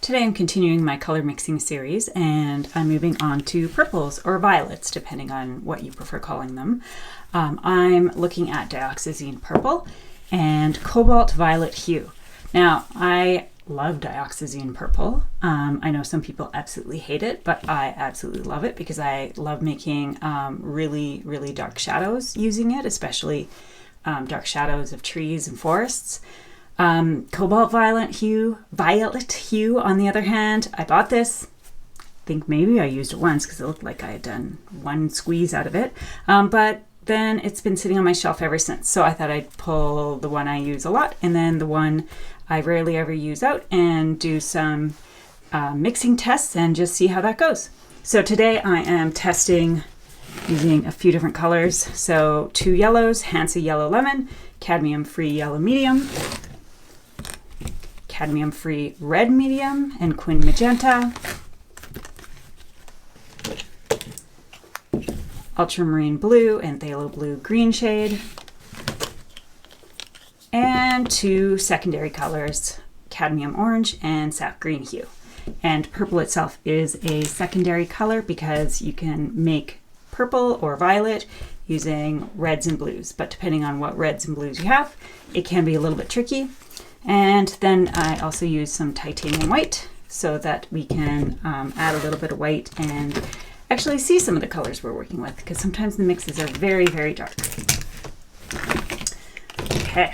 Today I'm continuing my color mixing series and I'm moving on to purples or violets, depending on what you prefer calling them. I'm looking at dioxazine purple and cobalt violet hue. Now, I love dioxazine purple. I know some people absolutely hate it, but I absolutely love it because I love making really, really dark shadows using it, especially dark shadows of trees and forests. Cobalt violet hue, on the other hand, I bought this. I think maybe I used it once because it looked like I had done one squeeze out of it. But then it's been sitting on my shelf ever since. So I thought I'd pull the one I use a lot and then the one I rarely ever use out and do some mixing tests and just see how that goes. So today I am testing using a few different colors. So 2 yellows, Hansa Yellow Lemon, Cadmium Free Yellow Medium, Cadmium Free Red Medium, and Quin Magenta, Ultramarine Blue and Phthalo Blue Green shade, and 2 secondary colors, Cadmium Orange and Sap Green hue. And purple itself is a secondary color because you can make purple or violet using reds and blues, but depending on what reds and blues you have, it can be a little bit tricky. And then I also use some titanium white so that we can add a little bit of white and actually see some of the colors we're working with, because sometimes the mixes are very, very dark. Okay,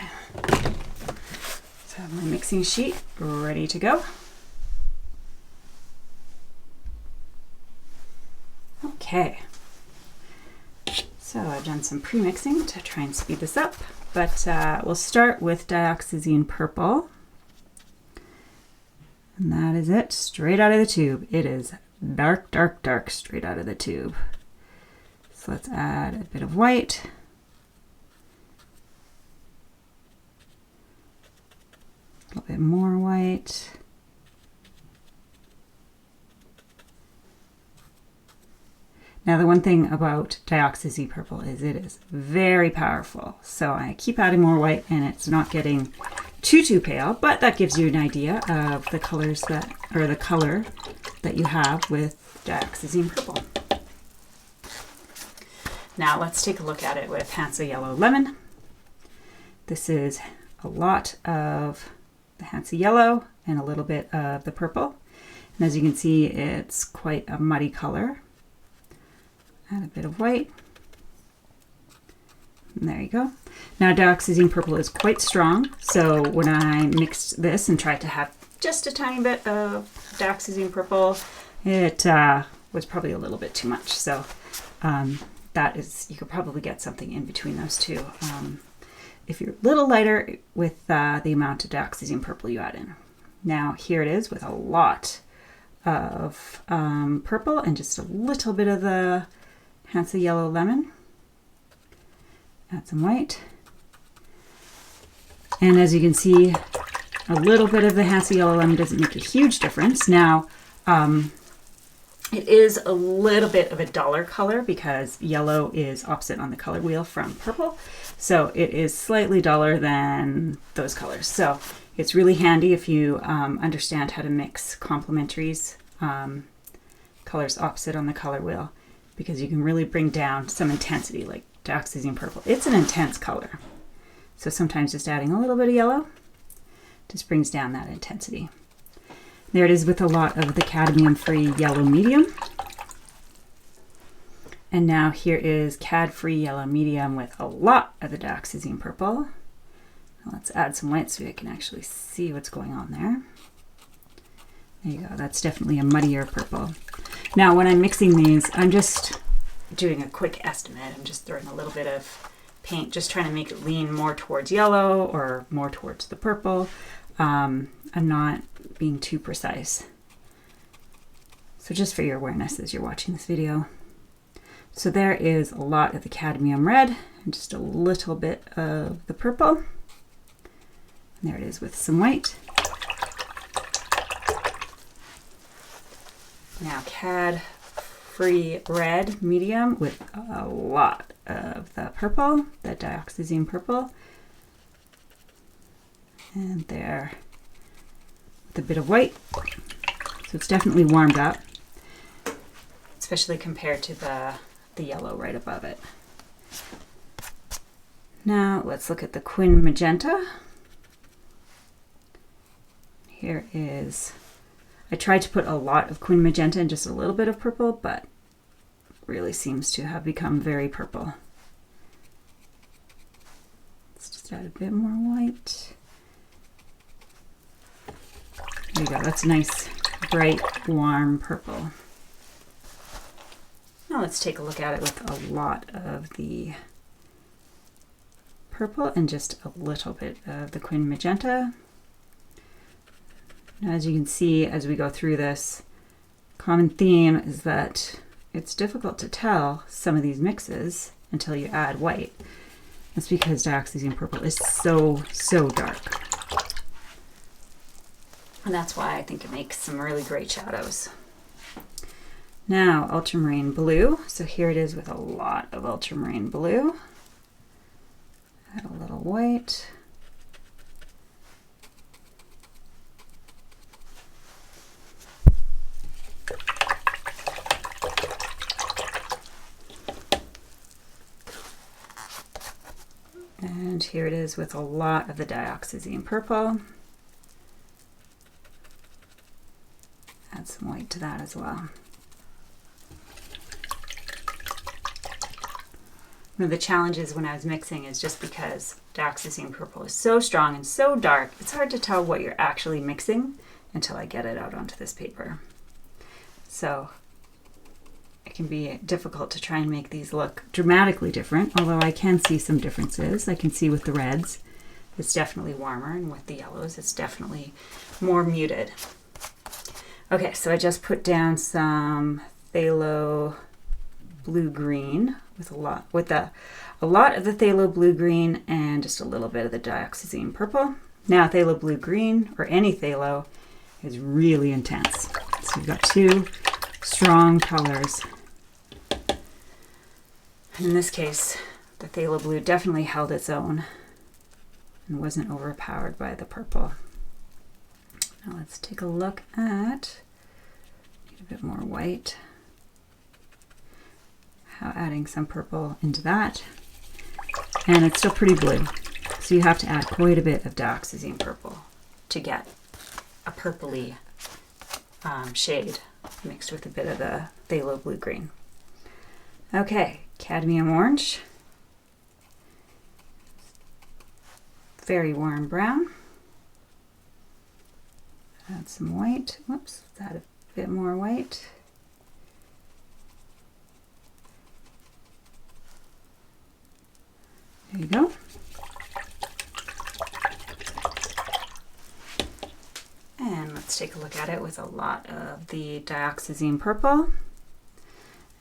so I have my mixing sheet ready to go. Okay, so I've done some pre-mixing to try and speed this up. But we'll start with dioxazine purple. And that is it, straight out of the tube. It is dark, dark, dark straight out of the tube. So let's add a bit of white. A little bit more white. Now the one thing about dioxazine purple is it is very powerful. So I keep adding more white and it's not getting too pale, but that gives you an idea of the colors that, or the color that you have with dioxazine purple. Now let's take a look at it with Hansa Yellow Lemon. This is a lot of the Hansa Yellow and a little bit of the purple. And as you can see, it's quite a muddy color. Add a bit of white. And there you go. Now dioxazine purple is quite strong, so when I mixed this and tried to have just a tiny bit of dioxazine purple, it was probably a little bit too much. So that is, you could probably get something in between those two if you're a little lighter with the amount of dioxazine purple you add in. Now here it is with a lot of purple and just a little bit of the Hansa Yellow Lemon. Add some white. And as you can see, a little bit of the Hansa Yellow Lemon doesn't make a huge difference. Now, it is a little bit of a duller color because yellow is opposite on the color wheel from purple. So it is slightly duller than those colors. So it's really handy if you understand how to mix complementaries, colors opposite on the color wheel, because you can really bring down some intensity like dioxazine purple. It's an intense color. So sometimes just adding a little bit of yellow just brings down that intensity. There it is with a lot of the cadmium-free yellow medium. And now here is cad-free yellow medium with a lot of the dioxazine purple. Now let's add some white so I can actually see what's going on there. There you go, that's definitely a muddier purple. Now when I'm mixing these, I'm just doing a quick estimate. I'm just throwing a little bit of paint, just trying to make it lean more towards yellow or more towards the purple. I'm not being too precise. So just for your awareness as you're watching this video. So there is a lot of the cadmium red and just a little bit of the purple. And there it is with some white. Now cad free red medium with a lot of the purple, the dioxazine purple. And there with a bit of white. So it's definitely warmed up, especially compared to the yellow right above it. Now let's look at the Quin Magenta. Here is, I tried to put a lot of Quin Magenta and just a little bit of purple, but it really seems to have become very purple. Let's just add a bit more white. There you go, that's a nice, bright, warm purple. Now let's take a look at it with a lot of the purple and just a little bit of the Quin Magenta. Now, as you can see, as we go through this, common theme is that it's difficult to tell some of these mixes until you add white. That's because dioxazine purple is so dark. And that's why I think it makes some really great shadows. Now, ultramarine blue. So here it is with a lot of ultramarine blue. Add a little white. And here it is with a lot of the dioxazine purple. Add some white to that as well. One of the challenges when I was mixing is just because dioxazine purple is so strong and so dark, it's hard to tell what you're actually mixing until I get it out onto this paper. So it can be difficult to try and make these look dramatically different, although I can see some differences. I can see with the reds, it's definitely warmer, and with the yellows, it's definitely more muted. Okay, so I just put down some phthalo blue-green with a lot of the phthalo blue-green and just a little bit of the dioxazine purple. Now, phthalo blue-green, or any phthalo, is really intense. So you've got two strong colors. In this case, the phthalo blue definitely held its own and wasn't overpowered by the purple. Now let's take a look at, get a bit more white, how adding some purple into that. And it's still pretty blue, so you have to add quite a bit of dioxazine purple to get a purpley shade mixed with a bit of the phthalo blue-green. Okay, cadmium orange. Very warm brown. Add some white. Whoops, let's add a bit more white. There you go. And let's take a look at it with a lot of the dioxazine purple.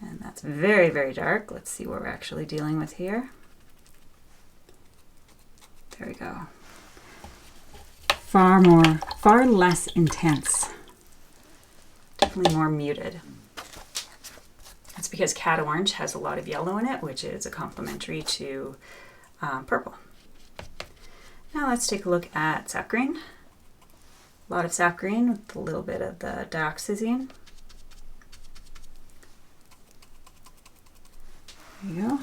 And that's very dark. Let's see what we're actually dealing with here. There we go. Far less intense. Definitely more muted. That's because cad orange has a lot of yellow in it, which is a complementary to purple. Now let's take a look at sap green. A lot of sap green with a little bit of the dioxazine. There you go.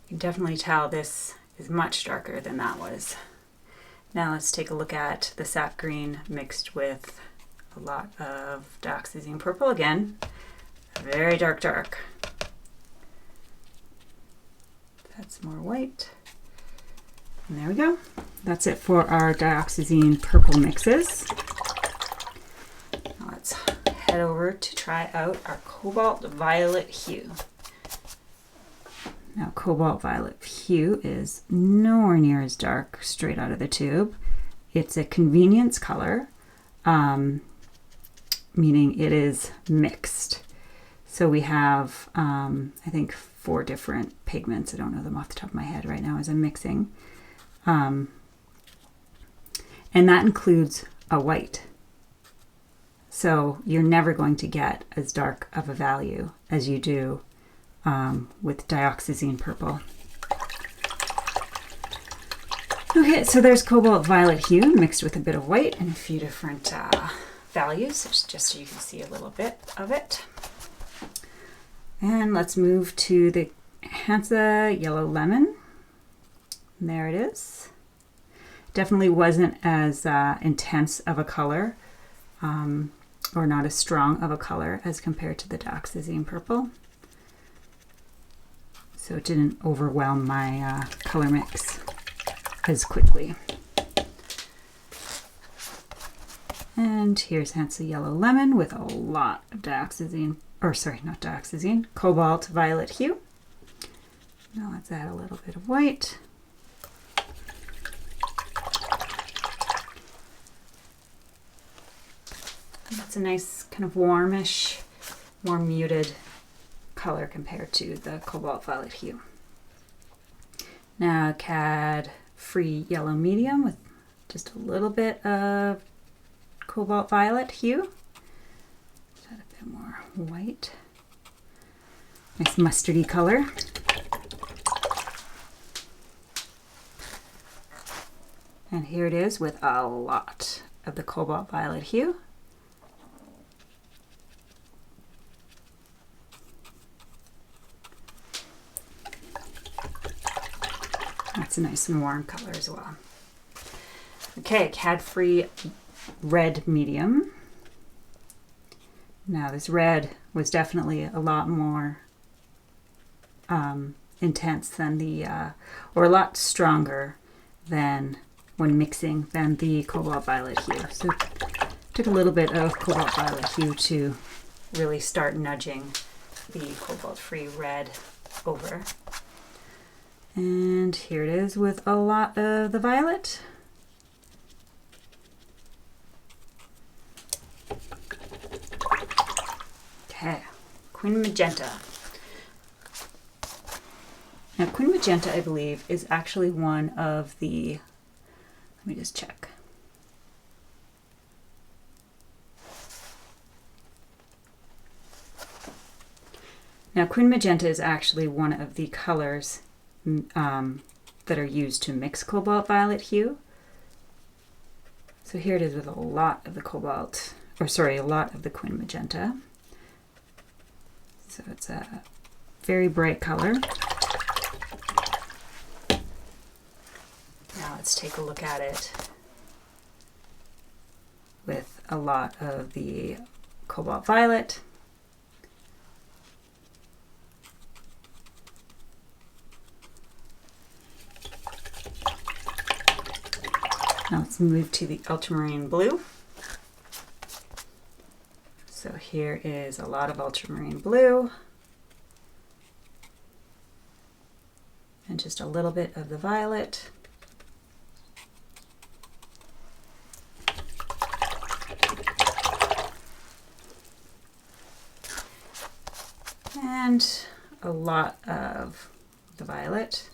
You can definitely tell this is much darker than that was. Now let's take a look at the sap green mixed with a lot of dioxazine purple again. Very dark. Add some more white. And there we go. That's it for our dioxazine purple mixes. Now let's head over to try out our cobalt violet hue. Now, cobalt violet hue is nowhere near as dark straight out of the tube. It's a convenience color, meaning it is mixed. So we have, I think, 4 different pigments. I don't know them off the top of my head right now as I'm mixing. And that includes a white. So you're never going to get as dark of a value as you do with dioxazine purple. Okay, so there's cobalt violet hue mixed with a bit of white and a few different values, just so you can see a little bit of it. And let's move to the Hansa Yellow Lemon. And there it is. Definitely wasn't as intense of a color, or not as strong of a color as compared to the dioxazine purple. So it didn't overwhelm my color mix as quickly. And here's Hansa Yellow Lemon with a lot of dioxazine, or sorry, not dioxazine, cobalt violet hue. Now let's add a little bit of white. And that's a nice kind of warmish, more muted color compared to the cobalt violet hue. Now CAD free yellow medium with just a little bit of cobalt violet hue. Let's add a bit more white. Nice mustardy color. And here it is with a lot of the cobalt violet hue. That's a nice and warm color as well. Okay, CAD-free red medium. Now this red was definitely a lot more intense than the, or a lot stronger than when mixing than the cobalt violet hue. So took a little bit of cobalt violet hue to really start nudging the cobalt-free red over. And here it is with a lot of the violet. Okay, Quin Magenta. Now Quin Magenta, I believe, is actually one of the, let me just check. Now Quin Magenta is actually one of the colors that are used to mix cobalt violet hue. So here it is with a lot of the cobalt, or sorry, a lot of the Quin Magenta. So it's a very bright color. Now let's take a look at it with a lot of the cobalt violet. Now let's move to the ultramarine blue. So here is a lot of ultramarine blue and just a little bit of the violet. And a lot of the violet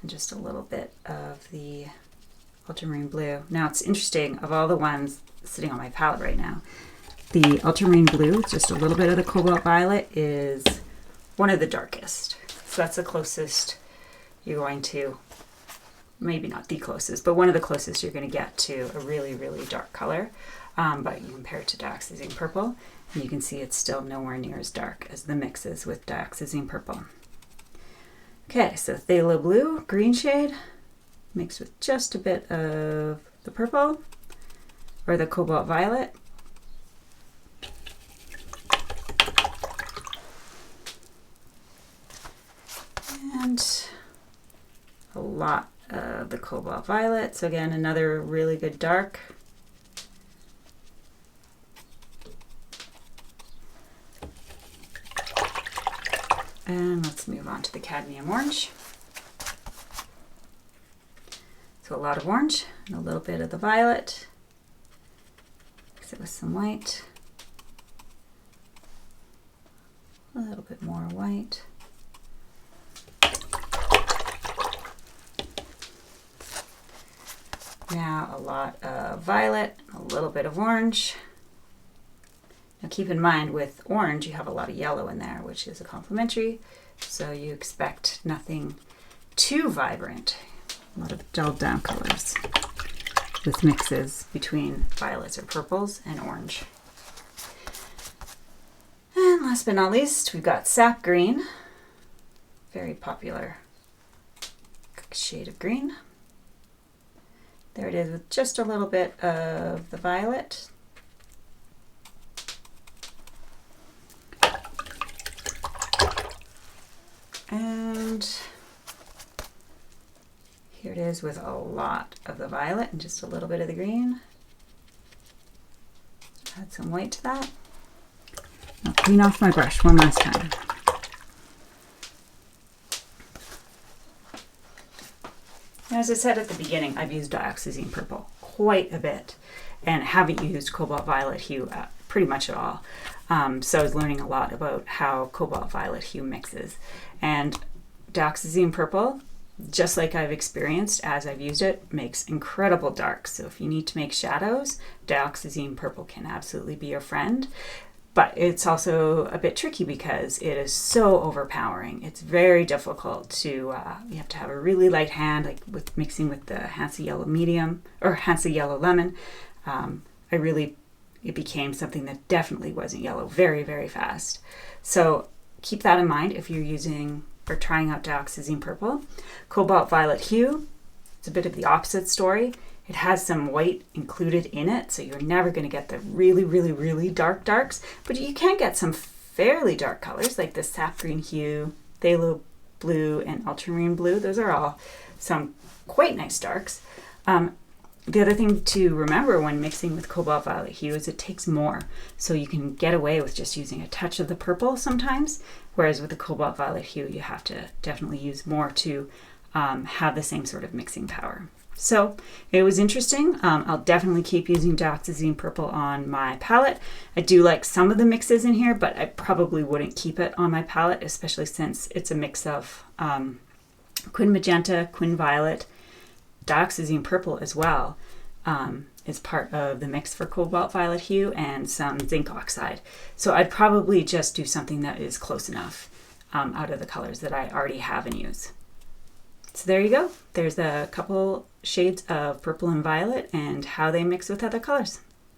and just a little bit of the ultramarine blue. Now it's interesting, of all the ones sitting on my palette right now, the ultramarine blue, just a little bit of the cobalt violet, is one of the darkest. So that's the closest you're going to, maybe not the closest, but one of the closest you're going to get to a really, really dark color. But you compare it to dioxazine purple, and you can see it's still nowhere near as dark as the mixes with dioxazine purple. Okay, so phthalo blue, green shade, mixed with just a bit of the purple or the cobalt violet. And a lot of the cobalt violet. So again, another really good dark. And let's move on to the cadmium orange. So a lot of orange and a little bit of the violet. Mix it with some white. A little bit more white. Now a lot of violet, a little bit of orange. Now keep in mind with orange you have a lot of yellow in there, which is a complementary, so you expect nothing too vibrant. a lot of dulled down colors with mixes between violets or purples and orange. And last but not least, we've got sap green, very popular shade of green. There it is with just a little bit of the violet. And here it is with a lot of the violet and just a little bit of the green. Add some white to that. I'll clean off my brush one last time. As I said at the beginning, I've used dioxazine purple quite a bit and haven't used cobalt violet hue pretty much at all. So I was learning a lot about how cobalt violet hue mixes. And dioxazine purple, just like I've experienced as I've used it, makes incredible darks. So if you need to make shadows, dioxazine purple can absolutely be your friend. But it's also a bit tricky because it is so overpowering. It's very difficult to, you have to have a really light hand, like with mixing with the Hansa Yellow Medium or Hansa Yellow Lemon. It became something that definitely wasn't yellow very, very fast. So keep that in mind if you're using or trying out dioxazine purple. Cobalt violet hue, it's a bit of the opposite story. It has some white included in it, so you're never going to get the really, really, really dark darks, but you can get some fairly dark colors like the sap green hue, phthalo blue, and ultramarine blue. Those are all some quite nice darks. The other thing to remember when mixing with cobalt violet hue is it takes more, so you can get away with just using a touch of the purple sometimes, whereas with the cobalt violet hue you have to definitely use more to have the same sort of mixing power. So it was interesting. I'll definitely keep using dioxazine purple on my palette. I do like some of the mixes in here, but I probably wouldn't keep it on my palette, especially since it's a mix of quin magenta, quin violet, dioxazine purple as well is part of the mix for cobalt violet hue, and some zinc oxide. So I'd probably just do something that is close enough out of the colors that I already have and use. So there you go. There's a couple shades of purple and violet and how they mix with other colors.